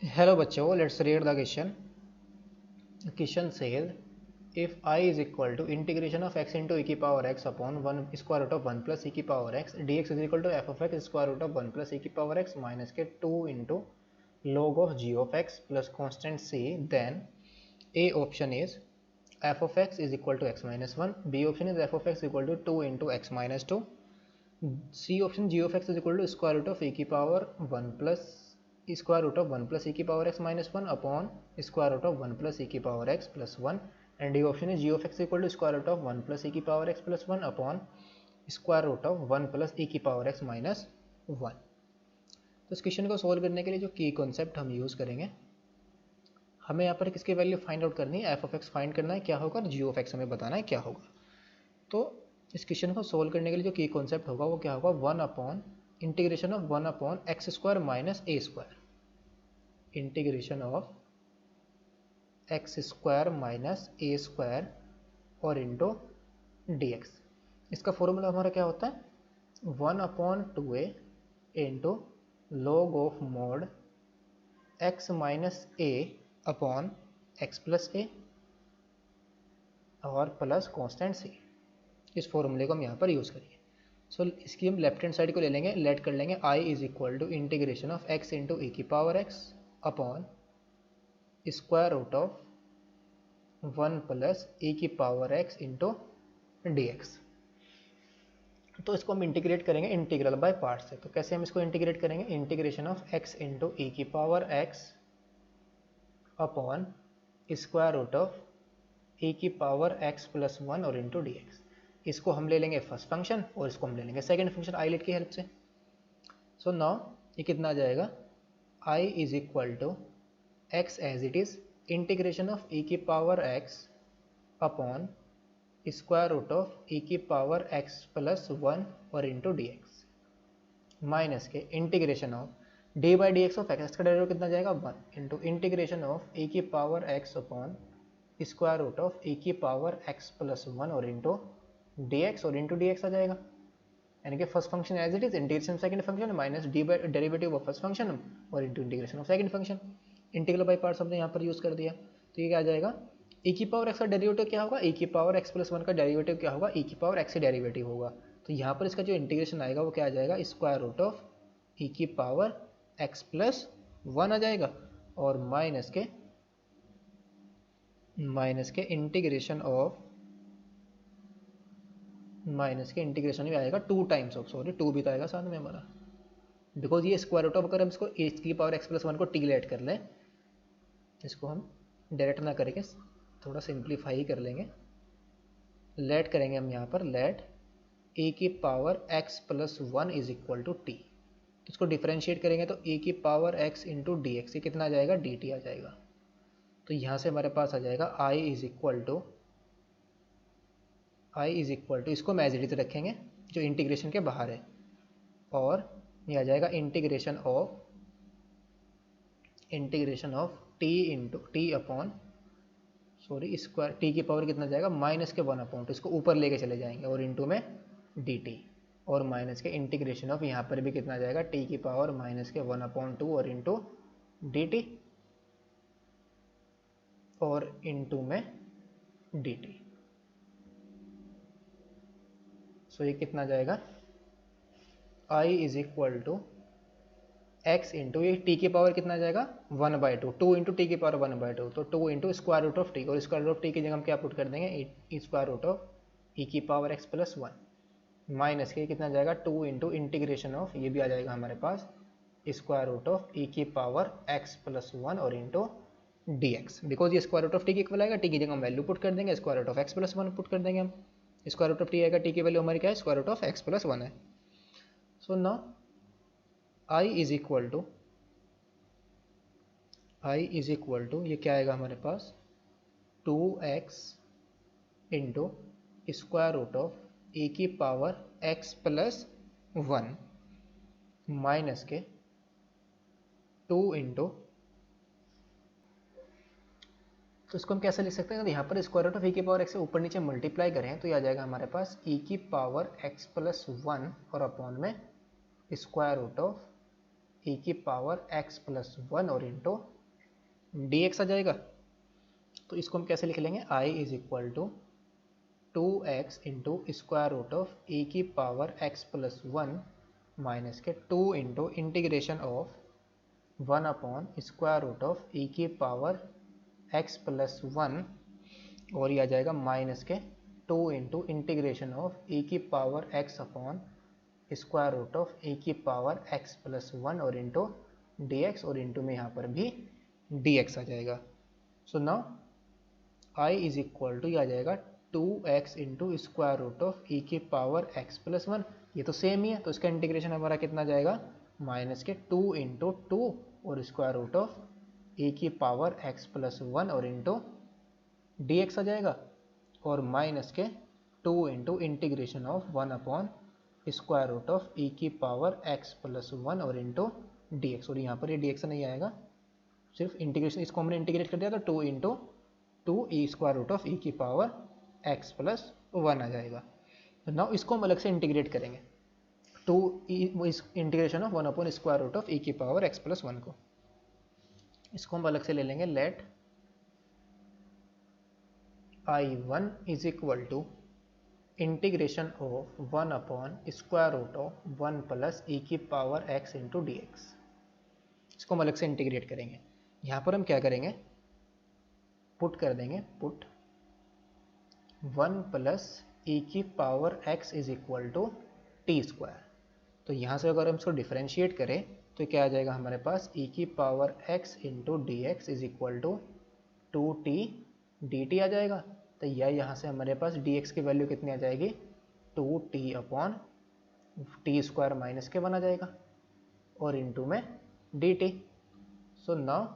Hello बच्चों, let's read the question. Question says if I is equal to integration of x into e की power x upon 1 square root of 1 plus e की power x dx is equal to f of x square root of 1 plus e की power x minus के 2 into log of g of x plus constant c, then A option is f of x is equal to x minus 1, B option is f of x equal to 2 into x minus 2, C option g of x is equal to square root of e की power 1 plus square root of 1 plus e की power x minus 1 upon square root of 1 plus e की power x plus 1, and D option is g of x equal to square root of 1 plus e की power x plus 1 upon square root of 1 plus e की power x minus 1। तो इस question को solve करने के लिए जो की कॉन्सेप्ट हम यूज़ करेंगे, हमें यहाँ पर किसकी वैल्यू फाइंड आउट करनी है, एफ ऑफ एक्स फाइंड करना है क्या होगा, और जी ऑफ एक्स हमें बताना है क्या होगा। तो इस क्वेश्चन को सोल्व करने के लिए जो की कॉन्सेप्ट होगा वो क्या होगा, 1 upon integration of 1 upon x square minus a square, integration of x square minus a square और इंटू डी एक्स। इसका फॉर्मूला हमारा क्या होता है, 1 upon 2a into log of mod x minus a upon x plus a और plus constant सी। इस फॉर्मूले को हम यहाँ पर यूज़ करेंगे। सो इसकी हम लेफ्ट हैंड साइड को ले लेंगे, लेट कर लेंगे I is equal to integration of x into a की power x upon square root of 1 plus a की power x into d x. तो इसको हम इंटीग्रेट करेंगे इंटीग्रल बाय पार्ट से। तो कैसे हम इसको इंटीग्रेट करेंगे, integration of x into a की power x upon square root of a की पावर एक्स प्लस 1 और इंटू डी एक्स। इसको हम ले लेंगे फर्स्ट फंक्शन और इसको हम ले लेंगे सेकेंड फंक्शन आईलेट की हेल्प से। सो नाउ ये कितना आ जाएगा, I is equal to x as it is integration of a की power x upon square root of a की पावर एक्स प्लस 1 और इंटू डी एक्स माइनस के integration of d by d x of x का derivative कितना जाएगा 1 into integration of a की power x upon square root of a की power x plus 1 और into d x और into d x आ जाएगा। यानी कि first function as it is integration second function minus d by derivative of first function और into integration of second function. Integral by parts हमने यहाँ पर यूज़ कर दिया। तो ये क्या आ जाएगा, ए की पावर एक्स का डेरिवेटिव क्या होगा, ए की पावर एक्स प्लस 1 का डेरिवेटिव क्या होगा, ए की पावर एक्स से डेरिवेटिव होगा। तो यहाँ पर इसका जो इंटीग्रेशन आएगा वो क्या आ जाएगा, स्क्वायर रूट ऑफ ए की पावर एक्स प्लस 1 आ जाएगा और माइनस के इंटीग्रेशन ऑफ भी आएगा 2 टाइम्स ऑफ, सॉरी 2 भी तो आएगा साथ में हमारा, बिकॉज ये स्क्वायर रूट ऑफ, अगर हम इसको ए की पावर एक्स प्लस 1 को टी लेट कर लें, इसको हम डायरेक्ट ना करके थोड़ा सिंप्लीफाई ही कर लेंगे। लेट करेंगे हम यहाँ पर, लेट ए की power x plus 1 is equal to t. तो इसको डिफ्रेंशिएट करेंगे तो ए की power x into d x, ये कितना आ जाएगा, डी टी आ जाएगा। तो यहाँ से हमारे पास आ जाएगा आई इज इक्वल टू इसको हम एज इट इज रखेंगे जो इंटीग्रेशन के बाहर है, और ये आ जाएगा integration of T into T upon square T की पावर कितना जाएगा माइनस के 1 अपॉन, तो इसको ऊपर लेके चले जाएंगे और इंटू में डी टी और माइनस के इंटीग्रेशन ऑफ यहाँ पर भी कितना जाएगा टी की पावर माइनस के 1 अपॉन 2 और इंटू डी टी और इंटू में डी टी। सो ये कितना जाएगा, I is equal to x into ये टी की पावर कितना जाएगा 1/2, 2 इंटू टी की पावर 1/2, तो 2 into square root of t, और स्क्वायर रूट ऑफ टी की जगह हम क्या पुट कर देंगे, स्क्वायर रूट ऑफ ई की पावर एक्स प्लस 1 माइनस के कितना जाएगा 2 इंटू इंटीग्रेशन ऑफ, ये भी आ जाएगा हमारे पास स्क्वायर रूट ऑफ ई की पावर एक्स प्लस 1 और इंटू डी एक्स, बिकॉज ये स्क्वायर रूट ऑफ टी की इक्वल आएगा, टी की जगह हम वैल्यू पुट कर देंगे, square root of x plus 1 put कर देंगे हम, स्क्वायर रूट ऑफ टी आएगा, टी की वैल्यू हमारी क्या है, square root of x plus 1 है। So now I is equal to ये क्या आएगा हमारे पास 2x into square root of a की पावर x प्लस 1 माइनस के 2 इंटू, तो इसको हम कैसे लिख सकते हैं, तो यहाँ पर स्क्वायर रूट ऑफ ए की पावर x से ऊपर नीचे मल्टीप्लाई करें तो यह आ जाएगा हमारे पास e की पावर x प्लस 1 और अपॉन में स्क्वायर रूट ऑफ ई की पावर एक्स प्लस वन और इंटू डी एक्स आ जाएगा। तो इसको हम कैसे लिख लेंगे, I is equal to 2x into square root of e की power x plus one minus के 2 into integration of 1 upon square root of e की पावर x प्लस वन, और ये आ जाएगा माइनस के 2 इंटू इंटीग्रेशन ऑफ ई की power x upon square root of e की पावर x प्लस वन और इंटू डी एक्स, और इंटू में यहाँ पर भी डी एक्स आ जाएगा। So now I is equal to, ये आ जाएगा 2x into square root of e की पावर x प्लस वन, ये तो सेम ही है, तो इसका इंटीग्रेशन हमारा कितना जाएगा, माइनस के 2 इंटू टू और स्क्वायर रूट ऑफ ई की पावर x प्लस वन और इंटू डी एक्स आ जाएगा, और माइनस के 2 into integration of 1 upon square root of e की पावर x प्लस वन और इंटू डी एक्स, और यहाँ पर ये डी एक्स नहीं आएगा, सिर्फ इंटीग्रेशन, इसको हमने इंटीग्रेट कर दिया तो 2 into two e square root of e की पावर x प्लस वन आ जाएगा। तो नाउ इसको हम अलग से इंटीग्रेट करेंगे, two integration of 1 upon square root of e की पावर x प्लस वन को, इसको हम अलग से ले लेंगे। Let I1 is equal to integration of 1 upon square root of 1 plus e की power x into d x, इसको हम अलग से इंटीग्रेट करेंगे। यहाँ पर हम क्या करेंगे, पुट कर देंगे, पुट 1 प्लस ई की power x is equal to t square. तो यहाँ से अगर हम इसको डिफरेंशिएट करें तो क्या आ जाएगा हमारे पास, ई की power x into d x is equal to 2t dt आ जाएगा। तो यह यहाँ से हमारे पास dx की वैल्यू कितनी आ जाएगी, 2t upon t square minus के 1 आ जाएगा, और इंटू में dt। So now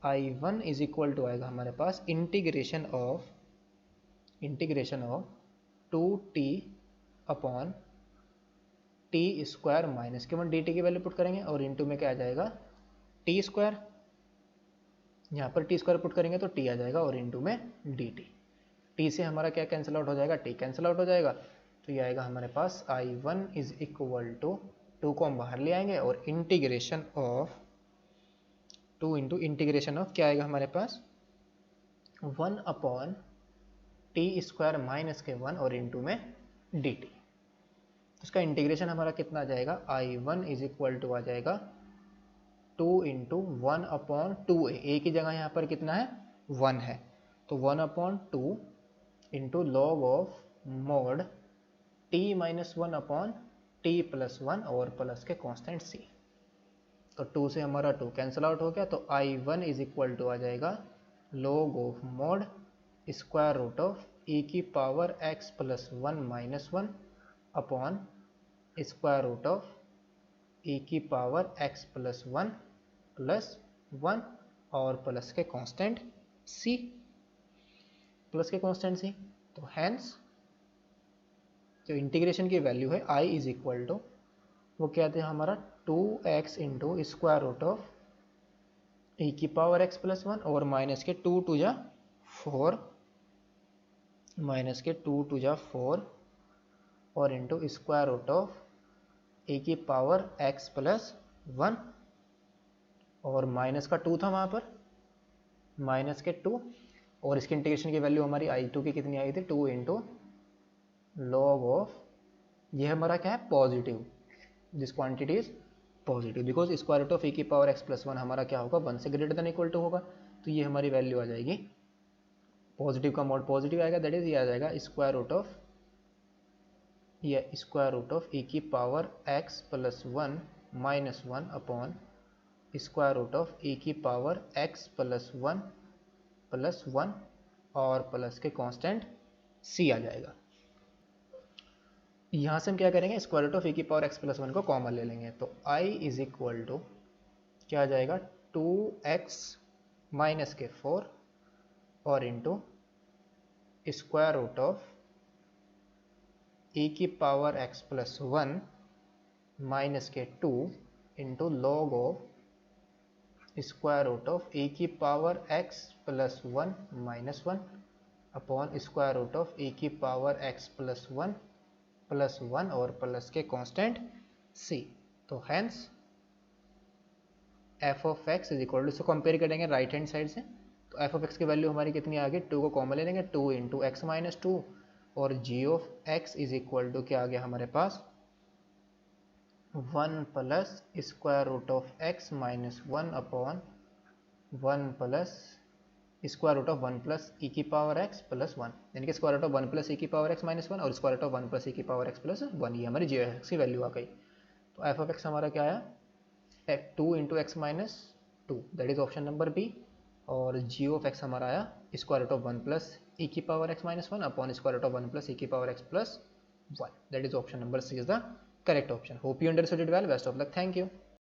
I1 is equal to आएगा हमारे पास integration of 2t upon t square minus के 1 dt की वैल्यू पुट करेंगे, और इंटू में क्या आ जाएगा, टी स्क्वायर, यहाँ पर टी स्क्वायर पुट करेंगे तो टी आ जाएगा, और इंटू में dt। टी से हमारा क्या कैंसिल आउट हो जाएगा, टी कैंसिल आउट हो जाएगा, तो ये आएगा हमारे पास I1 इज इक्वल टू 2 को हम बाहर ले आएंगे, और integration of 2 into integration of क्या आएगा हमारे पास, 1 अपॉन टी स्क्वायर माइनस के 1 और इंटू में dt। उसका इंटीग्रेशन हमारा कितना आ जाएगा, I1 इज इक्वल टू आ जाएगा 2 इंटू 1 अपॉन 2a, a की जगह यहाँ पर कितना है, 1 है, तो 1 upon 2 into log of mode t minus 1 upon t plus 1 और प्लस के कांस्टेंट c। तो 2 से हमारा 2 कैंसिल आउट हो गया, तो I1 इज इक्वल टू आ जाएगा log of mod square root of e की power x plus one minus one upon square root of e की पावर x प्लस वन और प्लस के कांस्टेंट c, प्लस के कांस्टेंट c। तो hence जो integration की वैल्यू है i is equal to, वो क्या थे हमारा 2x into square root of e की पावर x प्लस वन, और माइनस के 2 टू जा 4, माइनस के 2 टू जा 4 और into square root of a की पावर x प्लस वन, और माइनस का 2 था वहाँ पर, माइनस के 2, और इसके इंटीग्रेशन की वैल्यू हमारी I2 की कितनी आई थी, 2 इंटू लॉग ऑफ, ये हमारा क्या है, positive, this quantity is positive because square root of e की पावर x प्लस वन हमारा क्या होगा, 1 से ग्रेटर देन इक्वल टू होगा, तो ये हमारी वैल्यू आ जाएगी, पॉजिटिव का मोड पॉजिटिव आएगा, दैट इज ये आ जाएगा स्क्वायर रूट ऑफ, ये स्क्वायर रूट ऑफ ई की power x plus one minus one upon square root of e की पावर x प्लस वन और प्लस के कांस्टेंट c आ जाएगा। यहाँ से हम क्या करेंगे, स्क्वायर रूट ऑफ ई की पावर x प्लस वन को कॉमन ले लेंगे, तो i इज इक्वल टू क्या आ जाएगा, 2x माइनस के 4 और into square root of e की power x plus one minus के 2 into log of square root of e की power x plus one minus one upon square root of e की power x plus one और plus के constant c। तो hence f of x is equal to, इसको compare करेंगे right hand side से, तो f of x की value हमारी कितनी आ गई, 2 को कॉमन ले लेंगे, 2 इंटू एक्स माइनस 2, और g of x is equal to क्या आ गया हमारे पास, 1 plus square root of x minus 1 upon 1 plus square root of 1 plus e की पावर एक्स प्लस 1, यानी कि square root of 1 plus e की पावर एक्स माइनस 1 और square root of 1 plus e की पावर एक्स प्लस 1, ये हमारी g of x की value आ गई। तो एफ ऑफ एक्स हमारा क्या आया, 2 into x minus 2, that is option number b, और जी ऑफ एक्स हमारा आया square root of 1 plus e की power x minus 1 upon square root of 1 plus e की power x plus 1, that is option number c is the correct option. Hope you understood it well, best of luck, thank you.